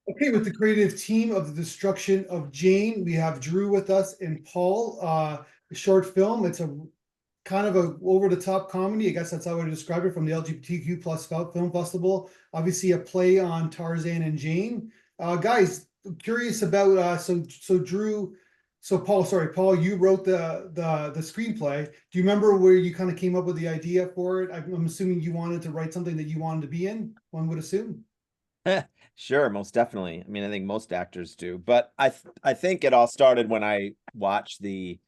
Okay, with the creative team of The Destruction of Jane, we have Drue with us and Paul. A short film. It's a kind of a over the top comedy. I guess that's how I would describe it from the LGBTQ plus film festival. Obviously, a play on Tarzan and Jane. Guys, curious about so Drue, so Paul, sorry, Paul, you wrote the screenplay. Do you remember where you kind of came up with the idea for it? I'm assuming you wanted to write something that you wanted to be in. One would assume. Sure, most definitely. I mean, I think most actors do, but I think it all started when I watched the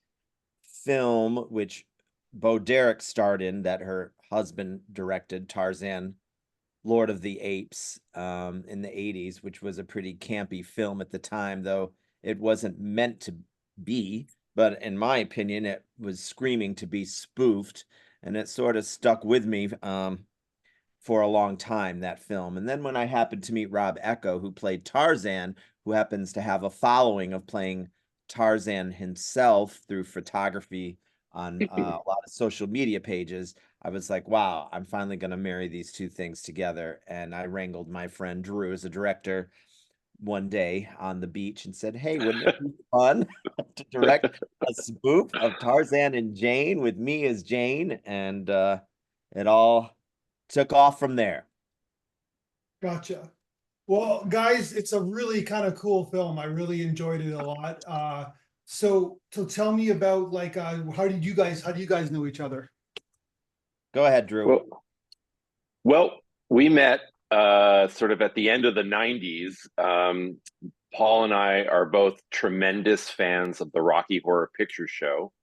film which Bo Derek starred in that her husband directed, Tarzan, Lord of the Apes, in the 80s, which was a pretty campy film at the time, though it wasn't meant to be. But in my opinion, it was screaming to be spoofed, and it sort of stuck with me for a long time, that film. And then when I happened to meet Rob Echo, who played Tarzan, who happens to have a following of playing Tarzan himself through photography on a lot of social media pages, I was like, wow, I'm finally going to marry these two things together. And I wrangled my friend Drew as a director one day on the beach and said, hey, wouldn't it be fun to direct a spoof of Tarzan and Jane with me as Jane? And it all took off from there. Gotcha. Well, guys, it's a really kind of cool film. I really enjoyed it a lot. So tell me about like how do you guys know each other? Go ahead, Drew. Well, well, we met sort of at the end of the 90s. Paul and I are both tremendous fans of the Rocky Horror Picture Show.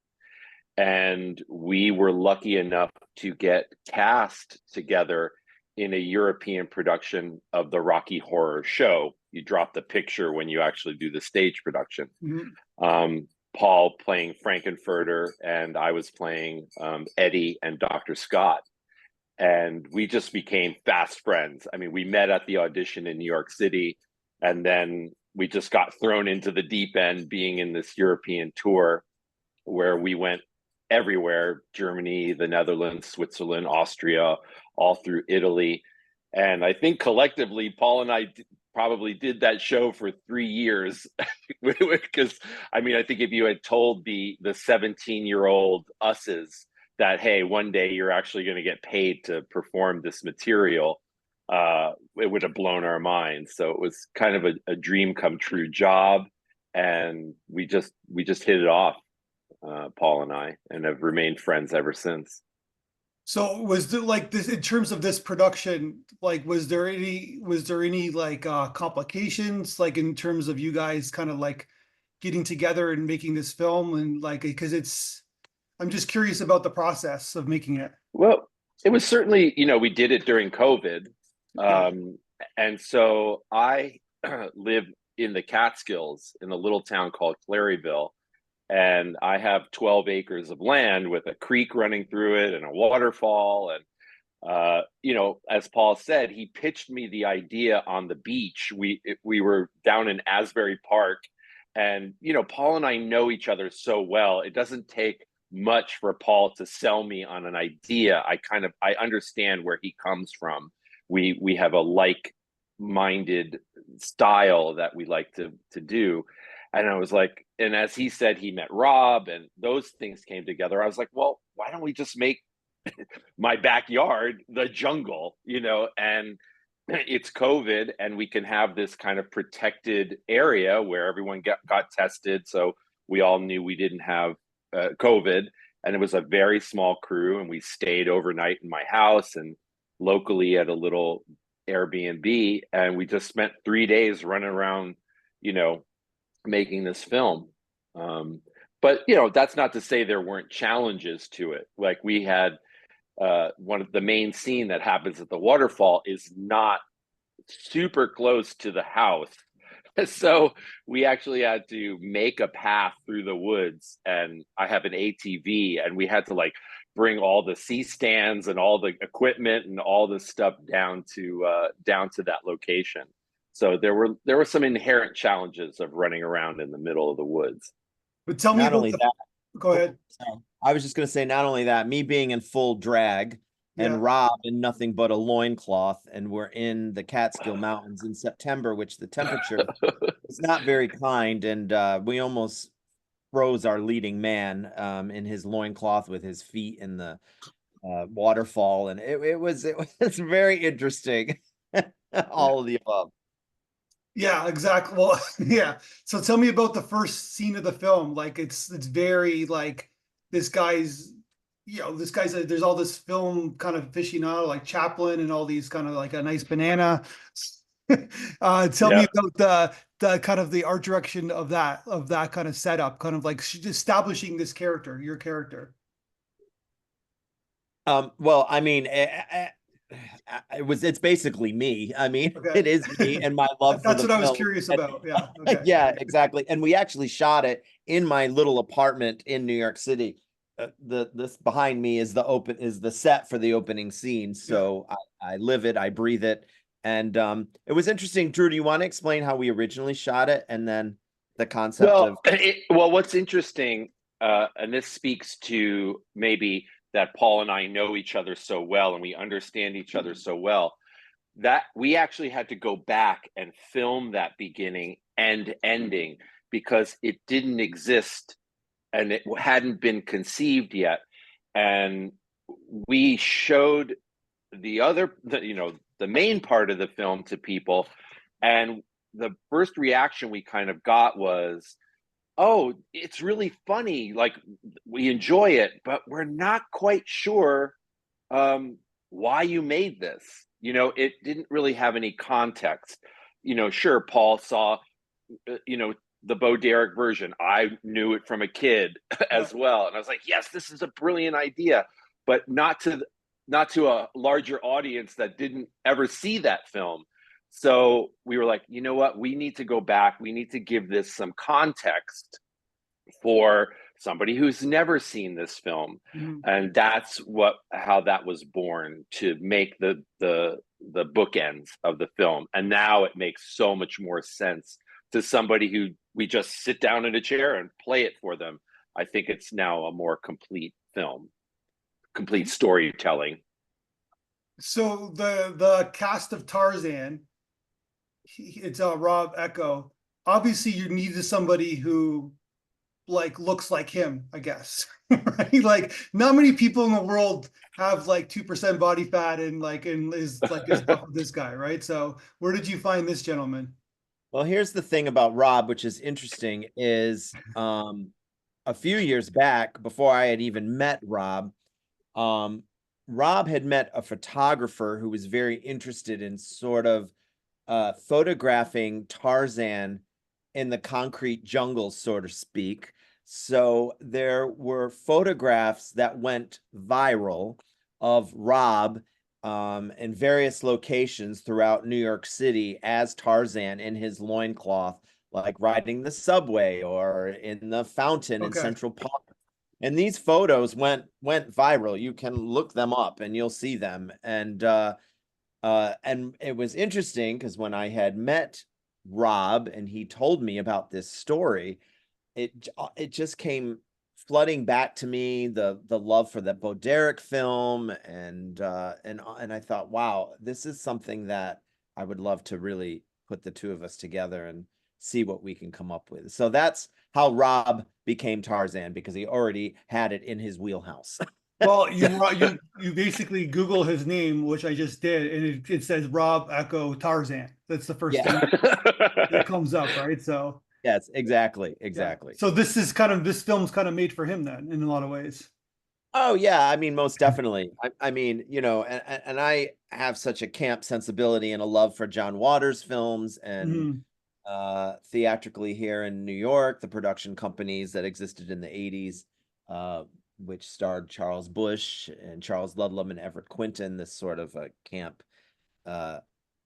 And we were lucky enough to get cast together in a European production of the Rocky Horror Show. You drop the picture when you actually do the stage production. Mhm. Paul playing Frankenfurter, and I was playing Eddie and Dr. Scott. And we just became fast friends. I mean, we met at the audition in New York City, and then we just got thrown into the deep end being in this European tour where we went everywhere: Germany, the Netherlands, Switzerland, Austria, all through Italy. And I think collectively, Paul and I probably did that show for 3 years. Because I mean, I think if you had told the 17-year-old us's that, hey, one day you're actually going to get paid to perform this material, it would have blown our minds. So it was kind of a dream come true job, and we just hit it off, Paul and I, and have remained friends ever since. So was there like this in terms of this production, like was there any like complications like in terms of you guys kind of like getting together and making this film and like because it's I'm just curious about the process of making it. Well, it was certainly, we did it during COVID. Okay. Um, and so I live in the Catskills in a little town called Claryville. And I have 12 acres of land with a creek running through it and a waterfall. And as Paul said, he pitched me the idea on the beach. We were down in Asbury Park, and Paul and I know each other so well. It doesn't take much for Paul to sell me on an idea. I understand where he comes from. We have a like-minded style that we like to do. And I was like, and as he said, he met Rob, and those things came together. I was like, well, why don't we just make my backyard the jungle, and it's COVID, and we can have this kind of protected area where everyone got tested, so we all knew we didn't have COVID. And it was a very small crew, and we stayed overnight in my house and locally at a little Airbnb, and we just spent 3 days running around, you know making this film. But that's not to say there weren't challenges to it. Like, we had one of the main scene that happens at the waterfall is not super close to the house. So we actually had to make a path through the woods, and I have an ATV, and we had to like bring all the C stands and all the equipment and all the stuff down to that location. So there were some inherent challenges of running around in the middle of the woods. But tell me Not about only the that, go oh, ahead. sorry. I was just going to say, not only that, me being in full drag, Yeah. and Rob in nothing but a loincloth, and we're in the Catskill Mountains in September, which the temperature is not very kind, and we almost froze our leading man in his loincloth with his feet in the waterfall, and it was very interesting. All of the above. Yeah, exactly. Well, yeah. So tell me about the first scene of the film. Like it's very like this guy's, this guy's there's all this film kind of aficionado like Chaplin and all these kind of like a nice banana. Tell me Yeah. about the kind of the art direction of that kind of setup, kind of like establishing this character, your character. Well, I mean, it's basically me. I mean, Okay. it is me and my love for That's the what I was film. curious And about. Yeah. Okay. yeah, exactly. And we actually shot it in my little apartment in New York City. This behind me is the set for the opening scene. Yeah. So I live it, I breathe it. And it was interesting. Drew, do you want to explain how we originally shot it and then the concept of Well, what's interesting, and this speaks to maybe that Paul and I know each other so well and we understand each other so well, that we actually had to go back and film that beginning and ending because it didn't exist and it hadn't been conceived yet. And we showed the main part of the film to people, and the first reaction we kind of got was, oh, it's really funny, like we enjoy it, but we're not quite sure why you made this. It didn't really have any context. Sure, Paul saw the Bo Derek version. I knew it from a kid as well, and I was like, yes, this is a brilliant idea, but not to a larger audience that didn't ever see that film. So we were like, you know what? We need to go back. We need to give this some context for somebody who's never seen this film. Mhm. And that's how that was born, to make the bookends of the film. And now it makes so much more sense to somebody who we just sit down in a chair and play it for them. I think it's now a more complete film, complete storytelling. So the cast of Tarzan, it's Rob Echo. Obviously, you needed somebody who like looks like him, I guess. Right? Like not many people in the world have like 2% body fat and is like as buff as this guy, right? So where did you find this gentleman? Well, here's the thing about Rob, which is interesting, is a few years back, before I had even met Rob, Rob had met a photographer who was very interested in sort of photographing Tarzan in the concrete jungle, so to speak. So there were photographs that went viral of Rob in various locations throughout New York City as Tarzan in his loincloth, like riding the subway or in the fountain in Okay. Central Park. And these photos went viral. You can look them up and you'll see them. And it was interesting because when I had met Rob and he told me about this story, it just came flooding back to me, the love for that Bo Derek film, and I thought, wow, this is something that I would love to really put the two of us together and see what we can come up with. So that's how Rob became Tarzan, because he already had it in his wheelhouse. Well, you basically Google his name, which I just did, and it says Rob Echo Tarzan. That's the first thing that comes up, right? So Yes, exactly. yeah. So this film's kind of made for him then, in a lot of ways. Oh yeah, I mean, most definitely. I mean, and I have such a camp sensibility and a love for John Waters films, and Mhm. theatrically here in New York, the production companies that existed in the 80s, which starred Charles Busch and Charles Ludlam and Everett Quinton. This sort of a camp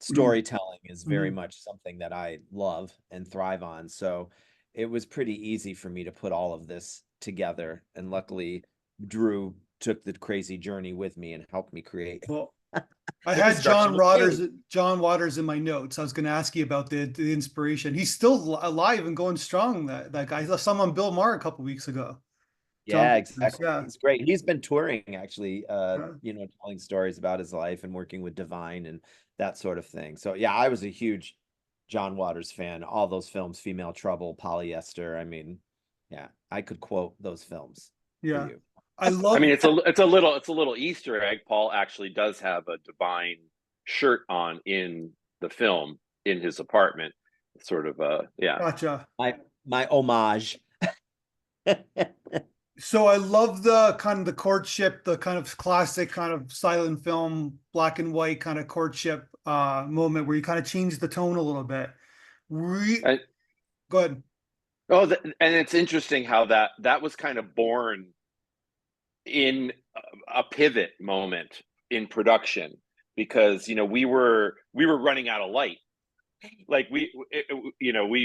storytelling is very Mhm. much something that I love and thrive on. So it was pretty easy for me to put all of this together. And luckily, Drew took the crazy journey with me and helped me create Well, I the had destruction of Jane. John Waters in my notes. I was going to ask you about the inspiration. He's still alive and going strong. That guy. I saw some on Bill Maher a couple weeks ago. John Yeah, Waters, exactly. yeah. He's great. He's been touring actually, Yeah. telling stories about his life and working with Divine and that sort of thing. So yeah, I was a huge John Waters fan. All those films, Female Trouble, Polyester. I mean, yeah, I could quote those films for Yeah. you. I I love mean, it's a little Easter egg. Paul actually does have a Divine shirt on in the film in his apartment. Sort of, yeah. Gotcha. My homage. So I love the kind of the courtship, the kind of classic kind of silent film, black and white kind of courtship moment where you kind of change the tone a little bit. And, Go ahead. oh, and it's interesting how that was kind of born in a pivot moment in production, because we were running out of light. Like we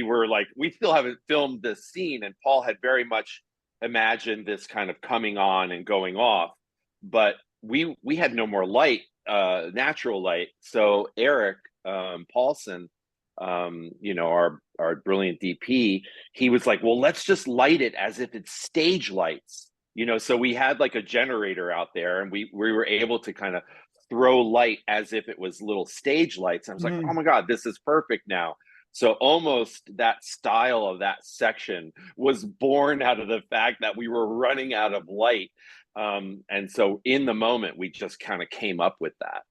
were like, we still haven't filmed this scene, and Paul had very much imagined this kind of coming on and going off, but we had no more light, natural light. So Eric Paulson, our brilliant DP, he was like, well, let's just light it as if it's stage lights. So we had like a generator out there, and we were able to kind of throw light as if it was little stage lights. I was like, oh my God, this is perfect now. So almost that style of that section was born out of the fact that we were running out of light. And so in the moment, we just kind of came up with that.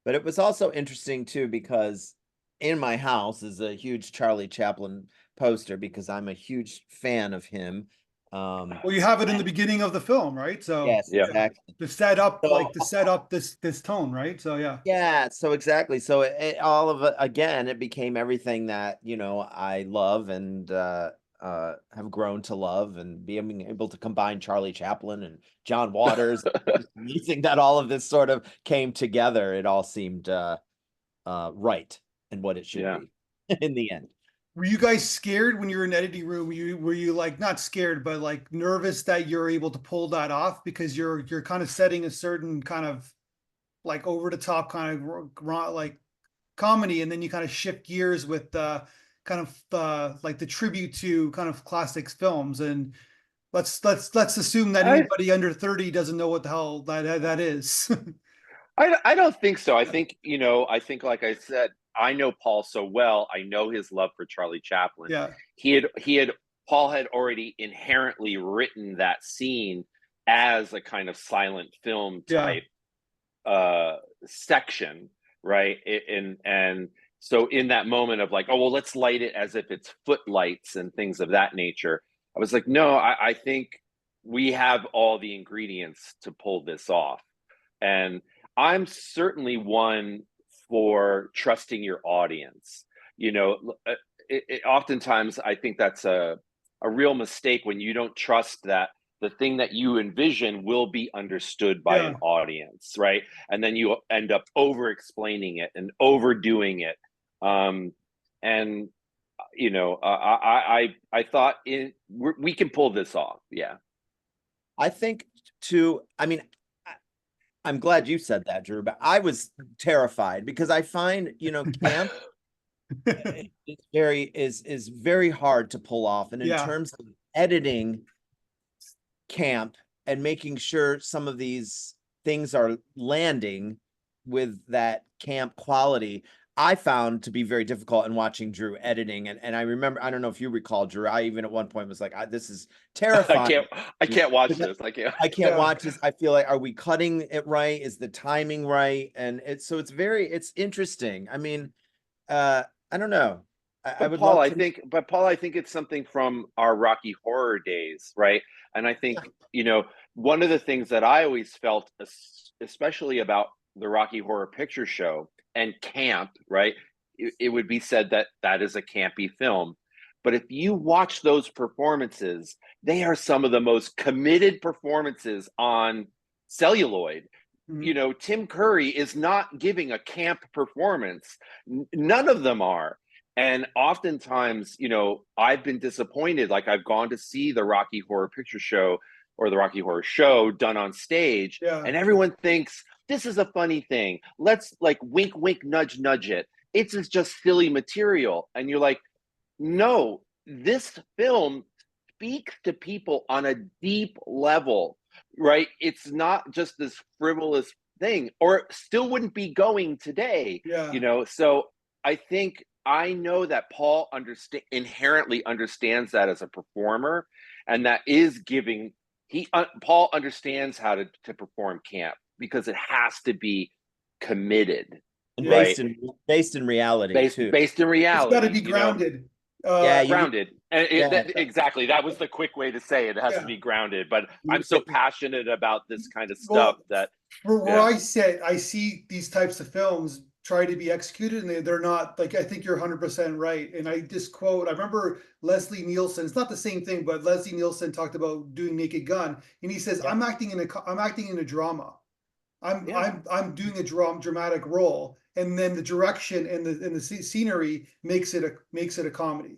But it was also interesting too, because in my house is a huge Charlie Chaplin poster because I'm a huge fan of him. Well, you have it in the beginning of the film, right? So Yes, Yeah. exactly. to set up So, this tone, right? So yeah. yeah, so exactly. So all of it, again, it became everything that, I love and have grown to love, and being able to combine Charlie Chaplin and John Waters. It's amazing that all of this sort of came together. It all seemed right and what it should Yeah. be in the end. Were you guys scared when you were in editing room? Were you like not scared, but like nervous that you're able to pull that off because you're kind of setting a certain kind of like over the top kind of like comedy, and then you kind of shift gears with kind of like the tribute to kind of classics films, and let's assume that I anybody under 30 doesn't know what the hell that is. I don't think so. I think, like I said, I know Paul so well. I know his love for Charlie Chaplin. Yeah. Paul had already inherently written that scene as a kind of silent film type section, right? And so in that moment of like, oh, well, let's light it as if it's footlights and things of that nature, I was like, no, I think we have all the ingredients to pull this off. And I'm certainly one for trusting your audience. Oftentimes I think that's a real mistake when you don't trust that the thing that you envision will be understood by an audience, right? And then you end up over explaining it and overdoing it. I thought we can pull this off. Yeah. I think too, I mean, I'm glad you said that, Drew, but I was terrified because I find, camp is very hard to pull off. And in terms of editing camp and making sure some of these things are landing with that camp quality, I found to be very difficult in watching Drew editing. And I remember, I don't know if you recall, Drew, I even at one point was like, this is terrifying. I can't watch this. I can't watch this. I feel like, are we cutting it right? Is the timing right? And it's interesting. I mean, I don't know. I would Paul, love to... I think it's something from our Rocky Horror days, right? And I think, one of the things that I always felt, especially about the Rocky Horror Picture Show and camp, right? It would be said that is a campy film. But if you watch those performances, they are some of the most committed performances on celluloid. Tim Curry is not giving a camp performance. None of them are. And oftentimes, I've been disappointed. Like I've gone to see the Rocky Horror Picture Show or the Rocky Horror Show done on stage, and everyone thinks this is a funny thing. Let's like wink, wink, nudge, nudge it. It's just silly material. And you're like, no, this film speaks to people on a deep level, right? It's not just this frivolous thing, or still wouldn't be going today, Yeah. So I know that Paul inherently understands that as a performer, and that is giving. Paul understands how to perform camp, because it has to be committed, And right? based in reality too. Based in It's got to reality, be grounded. Yeah, grounded. And yeah. exactly, that was the quick way to say it. It has to be grounded. But I'm so passionate about this kind of stuff that where I sit, I see these types of films try to be executed, and they're not. Like, I think you're 100% right. And I just quote, I remember Leslie Nielsen. It's not the same thing, but Leslie Nielsen talked about doing Naked Gun, and he says, I'm acting in a drama. I'm doing a dramatic role, and then the direction and the scenery makes it a comedy,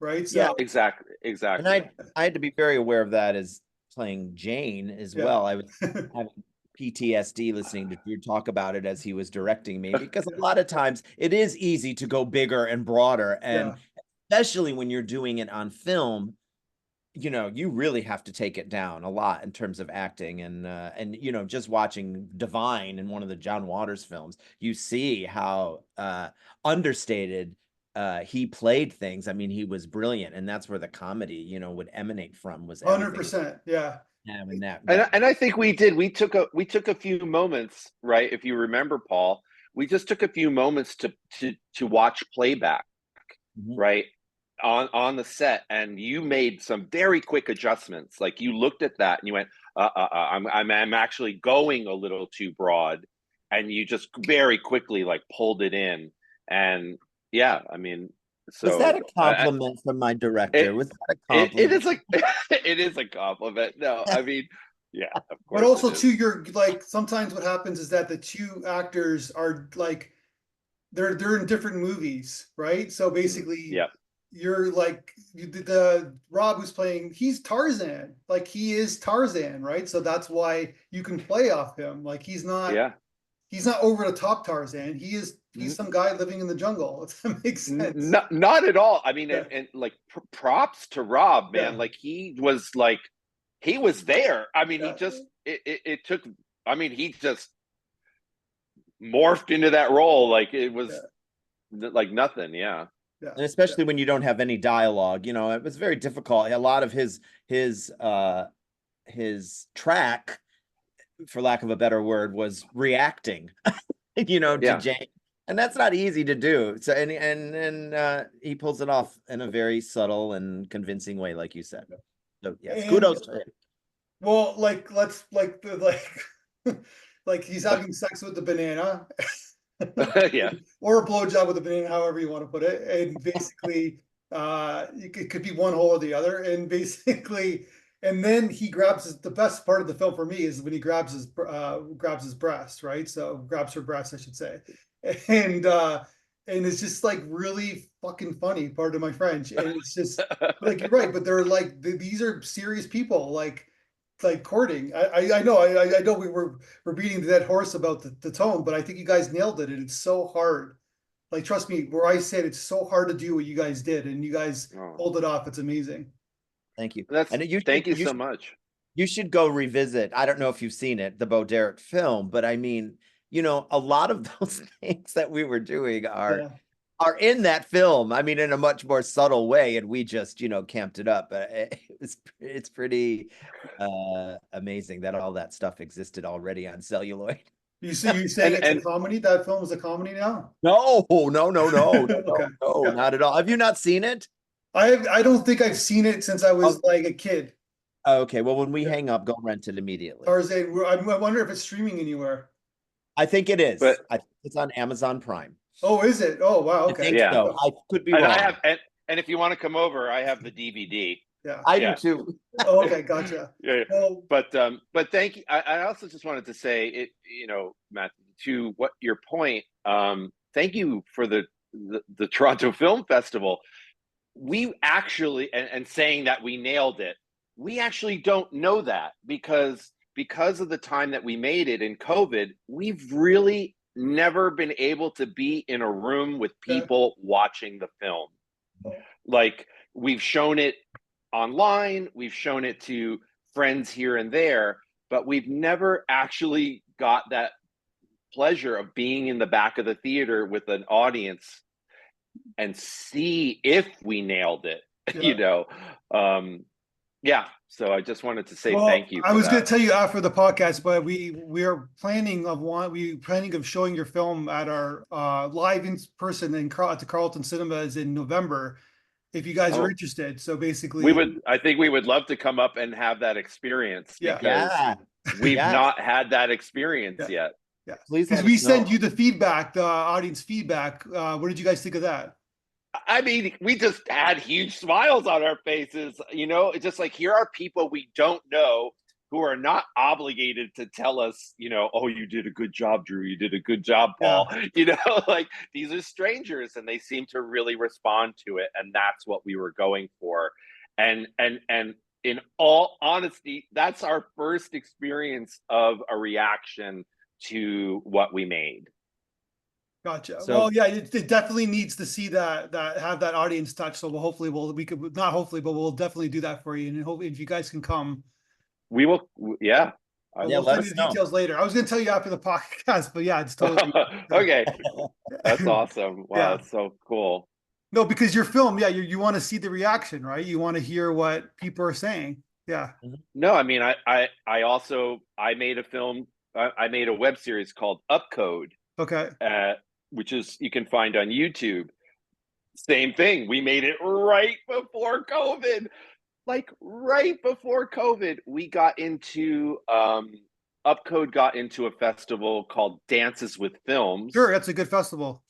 right? So yeah, exactly. And I had to be very aware of that as playing Jane as well. I was having PTSD listening to Drue talk about it as he was directing me, because a lot of times it is easy to go bigger and broader, and especially when you're doing it on film, you really have to take it down a lot in terms of acting. And just watching Divine in one of the John Waters films, you see how understated he played things. I mean, he was brilliant, and that's where the comedy would emanate from, was 100%. Yeah. having that. And I think we did. We took a few moments, right? If you remember, Paul, we just took a few moments to watch playback, right? On the set, and you made some very quick adjustments. Like, you looked at that and you went, I'm actually going a little too broad, and you just very quickly like pulled it in. And yeah, I mean, so was that a compliment from my director? Was that a compliment? It is like it is a compliment. No, I mean, yeah, of course. But also too, you're like, sometimes what happens is that the two actors are like, they're in different movies, right? So basically, you're like, the Rob who's playing, he's Tarzan, like he is Tarzan, right? So that's why you can play off him. Like, he's not over the top Tarzan. He's some guy living in the jungle. If that makes sense. Not at all. I mean, and like props to Rob, man. Like, he was there. I mean, he just it took. I mean, he just morphed into that role like it was like nothing. Yeah. And especially when you don't have any dialogue, it was very difficult. A lot of his track, for lack of a better word, was reacting, to Jane, and that's not easy to do. So and he pulls it off in a very subtle and convincing way, like you said. So yes, kudos to him. Well, like like he's having sex with the banana. Or a blowjob with a banana, however you want to put it. And basically, it could be one hole or the other. And basically, and then he grabs the best part of the film for me is when he grabs his breast, right? So grabs her breast, I should say. And it's just like really fucking funny, pardon my French. And it's just like, you're right, but they're like, these are serious people, like courting. I know we're beating the dead horse about the tone, but I think you guys nailed it. And it's so hard. Like, trust me, where I said it's so hard to do what you guys did, and you guys pulled it off. It's amazing. Thank you. Thank you so much. You should go revisit. I don't know if you've seen it, the Bo Derek film, but I mean, a lot of those things that we were doing are in that film. I mean, in a much more subtle way, and we just, camped it up. It's pretty amazing that all that stuff existed already on celluloid. You saying it's a comedy? That film is a comedy now? No, okay. No, not at all. Have you not seen it? I don't think I've seen it since I was like a kid. Okay, well, when we hang up, go rent it immediately. Tarzan, I wonder if it's streaming anywhere. I think it is. But it's on Amazon Prime. Oh, is it? Oh, wow. Okay. I think so. I could be wrong. And if you want to come over, I have the DVD. Yeah, I do too. Oh, okay, gotcha. Well, but thank you. I also just wanted to say it, Matt, to what your point. Thank you for the Toronto Film Festival. We actually, and saying that we nailed it, we actually don't know that because of the time that we made it in COVID, we've really never been able to be in a room with people watching the film. Like, we've shown it online, we've shown it to friends here and there, but we've never actually got that pleasure of being in the back of the theater with an audience and see if we nailed it. Yeah. Yeah, so I just wanted to say Well, thank you I for was going to that. tell you after the podcast, but we are planning of showing your film at our live in person at the Carlton Cinemas in November, if you guys are Oh, interested. So basically, I think we would love to come up and have that experience, yeah, because Yeah. we've Yes. not had that experience yeah, yet. yeah. Please Because let we us sent know. you the feedback, the audience feedback. What did you guys think of that? I mean, we just had huge smiles on our faces. It's just like, here are people we don't know who are not obligated to tell us, oh, you did a good job, Drue. You did a good job, Yeah. Paul. Like, these are strangers and they seem to really respond to it. And that's what we were going for. And in all honesty, that's our first experience of a reaction to what we made. Gotcha. So Well, yeah, it definitely needs to see that have that audience touch. So we could not hopefully, but we'll definitely do that for you. And hopefully, if you guys can come, We will, yeah. but yeah, we'll let send you us the know. details later. I was going to tell you after the podcast, but yeah, it's totally Okay, that's awesome. Wow, Yeah. that's so cool. No, because your film, yeah, you want to see the reaction, right? You want to hear what people are saying. Yeah. No, I mean, I made a film. I made a web series called Upcode, Okay. which is, you can find on YouTube. Same thing. We made it right before COVID. Like, right before COVID, we got into Upcode got into a festival called Dances with Films. Sure, that's a good festival.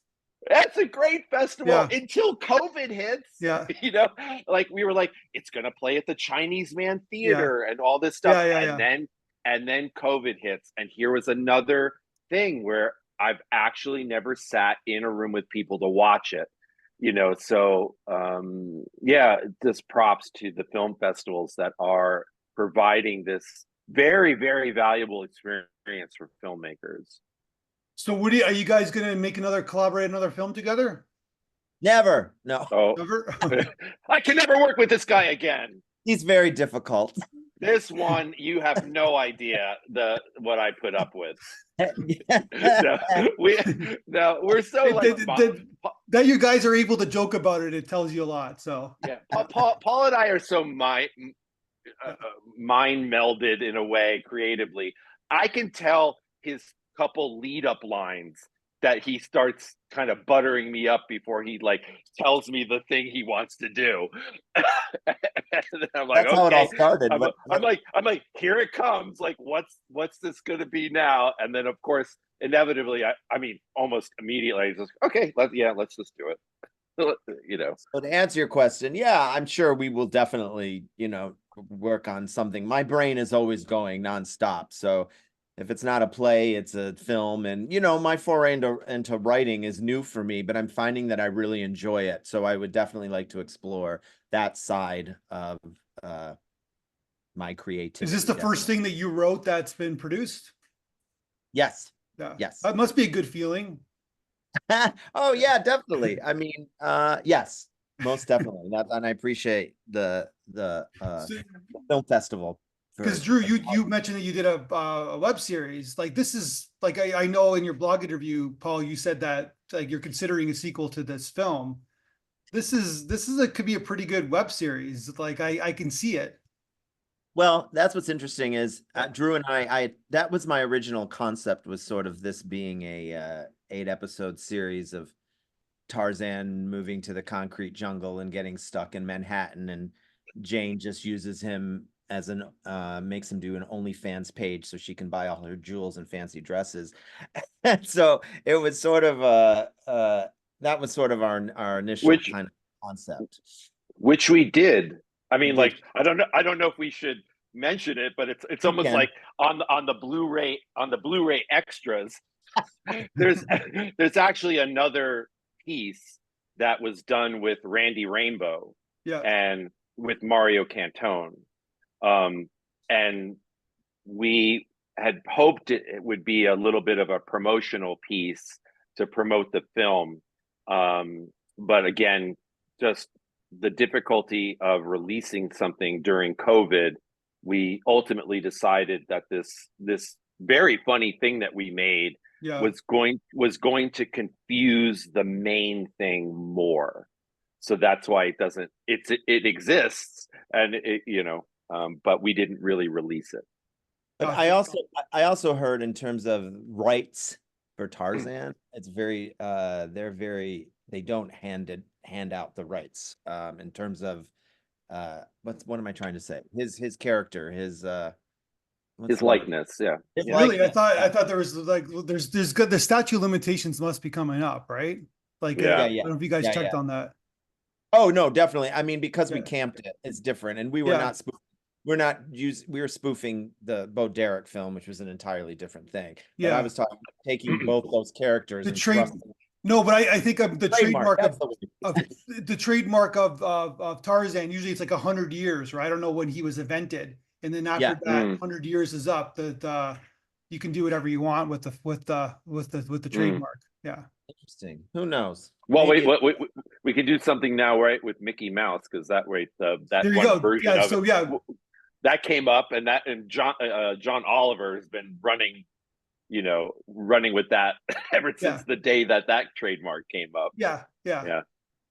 That's a great festival Yeah. until COVID hits. Yeah. Like, we were like, it's gonna play at the Chinese Man Yeah. Theater and all this stuff. Yeah. And then COVID hits. And here was another thing where I've actually never sat in a room with people to watch it. So yeah, just props to the film festivals that are providing this very, very valuable experience for filmmakers. So are you guys going to collaborate another film together? Never. No. Oh, Never? I can never work with this guy again. He's very difficult. This one, you have no idea what I put up with. We're so like that you guys are able to joke about it. It tells you a lot. So yeah, Paul and I are so mind melded in a way creatively. I can tell his couple lead up lines that he starts kind of buttering me up before he like tells me the thing he wants to do. And I'm like, that's how it all started. I'm like, here it comes. Like, what's this going to be now? And then, of course, inevitably, I mean, almost immediately, I just, okay, let's just do it. So to answer your question, yeah, I'm sure we will definitely, work on something. My brain is always going nonstop. So if it's not a play, it's a film. And, my foray into writing is new for me, but I'm finding that I really enjoy it. So I would definitely like to explore that side of my creativity. is this the first thing that you wrote that's been produced? Yes. Yeah. Yes. That must be a good feeling. Oh yeah, definitely. I mean, yes, most definitely. And I appreciate the film festival. Because Drue, you mentioned that you did a web series. Like, this is like, I know in your blog interview, Paul, you said that like you're considering a sequel to this film. This could be a pretty good web series. Like, I can see it. Well, that's what's interesting is Drue and I that was my original concept, was sort of this being a 8-episode series of Tarzan moving to the concrete jungle and getting stuck in Manhattan, and Jane just uses him as makes him do an OnlyFans page so she can buy all her jewels and fancy dresses. And so it was sort of that was sort of our initial kind of concept, which we did. I mean, like, I don't know if we should mention it, but it's almost like on the Blu-ray extras. There's actually another piece that was done with Randy Rainbow, and with Mario Cantone, and we had hoped it would be a little bit of a promotional piece to promote the film, but again, just the difficulty of releasing something during COVID, we ultimately decided that this very funny thing that we made Yeah. was going to confuse the main thing more. So that's why it exists, and but we didn't really release it. But Gotcha. I also heard in terms of rights for Tarzan, it's very they don't hand out the rights in terms of what am I trying to say? His character, what's His the word? likeness, yeah. His Really, I likeness. thought there was like there's good, the statute of limitations must be coming up, right? Like, Yeah. I don't know if you guys Yeah, checked yeah. on that. Oh no, definitely. I mean, because we Yeah. camped it, it's different, and we were Yeah. not we were spoofing the Bo Derek film, which was an entirely different thing. But I Yeah. was talking taking both those characters The and trade, thrusting no, but I think of the trademark. trademark That's the word. of the trademark of Tarzan. Usually it's like 100 years, right? I don't know when he was invented, and then after Yeah. that Mm, 100 years is up, that you can do whatever you want with the mm. trademark. Yeah. Interesting. Who knows? Well, Maybe we can do something now, right, with Mickey Mouse, because that way that There you one go. version Yeah. of it So yeah. that came up, and John Oliver has been running with that ever Yeah. since the day that trademark came up. Yeah. Yeah. Yeah,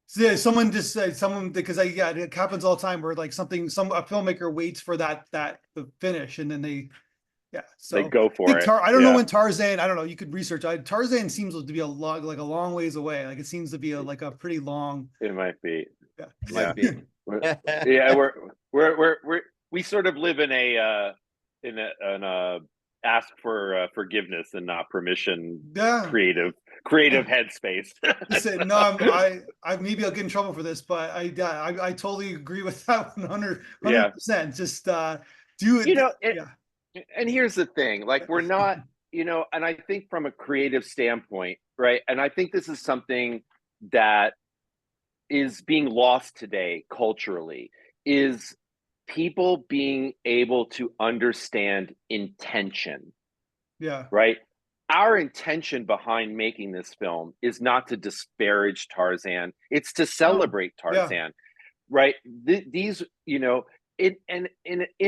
So yeah, someone just said because it happens all the time where like a filmmaker waits for that the finish and then yeah. they So go I for think it. I don't know Yeah, when Tarzan. I don't know. You could research. Tarzan seems to be a long ways away. Like it seems to be like a pretty long. it might be. Yeah. Yeah, might be. yeah. We sort of live in a ask for forgiveness and not permission Yeah. creative headspace. Listen, no, I maybe I'll get in trouble for this, but I totally agree with that 100%. Just do it. And, Yeah. and here's the thing, like, we're not, and I think from a creative standpoint, right? And I think this is something that is being lost today culturally, is people being able to understand intention, Yeah. right? Our intention behind making this film is not to disparage Tarzan, it's to Oh, celebrate yeah. Tarzan, right? These, in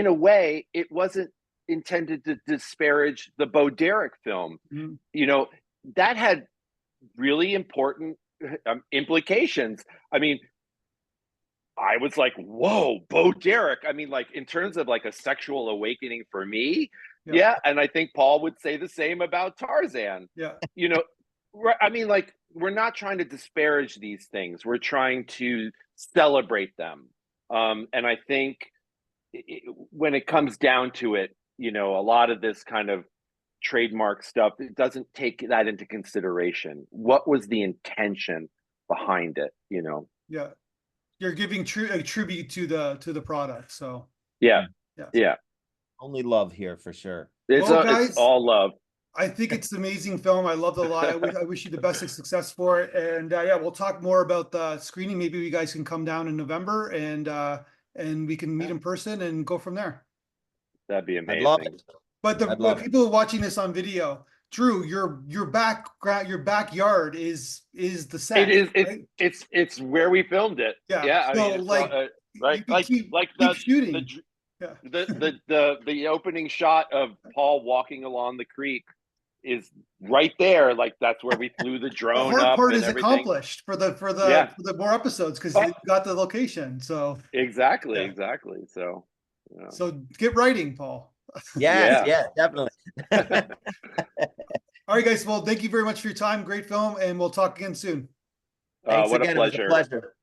a way, it wasn't intended to disparage the Bo Derek film. Mhm. That had really important implications. I mean, I was like, whoa, Bo Derek. I mean, like, in terms of like a sexual awakening for me, Yeah. yeah. And I think Paul would say the same about Tarzan. Yeah. I mean, like, we're not trying to disparage these things. We're trying to celebrate them. And I think when it comes down to it, a lot of this kind of trademark stuff, it doesn't take that into consideration. What was the intention behind it? Yeah. You're giving a tribute to the product. So Yeah, yeah. yeah. Only love here for sure. It's Well, it's guys, all love. I think it's an amazing film. I loved it a lot. I wish you the best of success for it. And yeah, we'll talk more about the screening. Maybe you guys can come down in November and we can meet in person and go from there. That'd be I'd love amazing. it. But I'd love it. people watching this on video, Drue, your backyard is the set. It is. Right? It's where we filmed it. Yeah. Yeah. I So mean, it's like right. you can keep shooting. Yeah. The opening shot of Paul walking along the creek is right there. Like, that's where we flew the The drone hard up part and is everything. accomplished for the Yeah. more episodes because you got the location. So Exactly. yeah. Exactly. So. So get writing, Paul. Yes, Yeah. yes, definitely. All right, guys. Well, thank you very much for your time. Great film, and we'll talk again soon. Thanks What again. a pleasure. It was a pleasure.